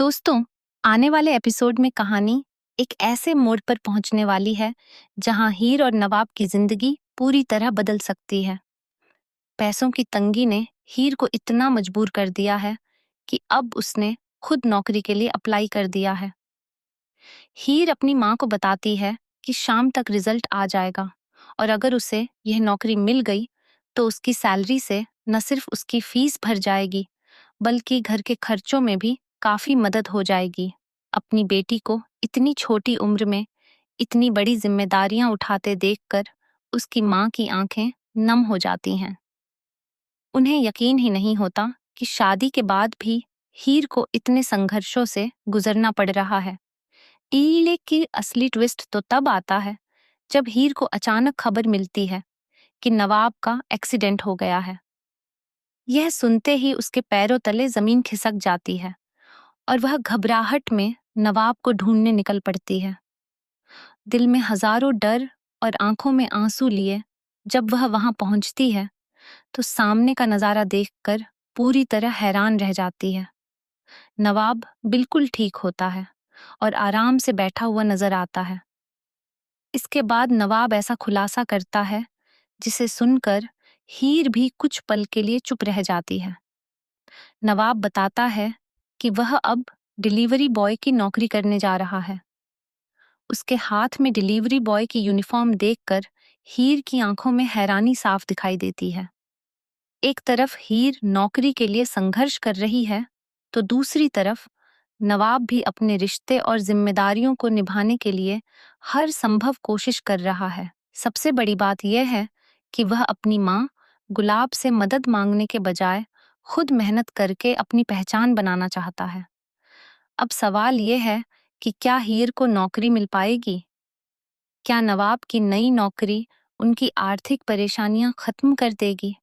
दोस्तों, आने वाले एपिसोड में कहानी एक ऐसे मोड़ पर पहुंचने वाली है जहां हीर और नवाब की जिंदगी पूरी तरह बदल सकती है। पैसों की तंगी ने हीर को इतना मजबूर कर दिया है कि अब उसने खुद नौकरी के लिए अप्लाई कर दिया है। हीर अपनी माँ को बताती है कि शाम तक रिजल्ट आ जाएगा और अगर उसे यह नौकरी मिल गई तो उसकी सैलरी से न सिर्फ उसकी फीस भर जाएगी बल्कि घर के खर्चों में भी काफी मदद हो जाएगी। अपनी बेटी को इतनी छोटी उम्र में इतनी बड़ी जिम्मेदारियां उठाते देखकर उसकी माँ की आंखें नम हो जाती हैं। उन्हें यकीन ही नहीं होता कि शादी के बाद भी हीर को इतने संघर्षों से गुजरना पड़ रहा है। लेकिन असली ट्विस्ट तो तब आता है जब हीर को अचानक खबर मिलती है कि नवाब का एक्सीडेंट हो गया है। यह सुनते ही उसके पैरों तले जमीन खिसक जाती है और वह घबराहट में नवाब को ढूंढने निकल पड़ती है। दिल में हजारों डर और आंखों में आंसू लिए जब वह वहां पहुंचती है तो सामने का नजारा देखकर पूरी तरह हैरान रह जाती है। नवाब बिल्कुल ठीक होता है और आराम से बैठा हुआ नजर आता है। इसके बाद नवाब ऐसा खुलासा करता है जिसे सुनकर हीर भी कुछ पल के लिए चुप रह जाती है। नवाब बताता है कि वह अब डिलीवरी बॉय की नौकरी करने जा रहा है। उसके हाथ में डिलीवरी बॉय की यूनिफॉर्म देखकर हीर की आंखों में हैरानी साफ दिखाई देती है। एक तरफ हीर नौकरी के लिए संघर्ष कर रही है तो दूसरी तरफ नवाब भी अपने रिश्ते और जिम्मेदारियों को निभाने के लिए हर संभव कोशिश कर रहा है। सबसे बड़ी बात यह है कि वह अपनी माँ गुलाब से मदद मांगने के बजाय खुद मेहनत करके अपनी पहचान बनाना चाहता है। अब सवाल यह है कि क्या हीर को नौकरी मिल पाएगी? क्या नवाब की नई नौकरी उनकी आर्थिक परेशानियां खत्म कर देगी?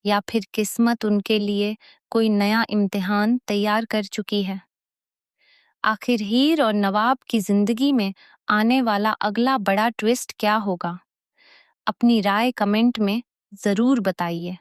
या फिर किस्मत उनके लिए कोई नया इम्तिहान तैयार कर चुकी है? आखिर हीर और नवाब की जिंदगी में आने वाला अगला बड़ा ट्विस्ट क्या होगा? अपनी राय कमेंट में जरूर बताइए।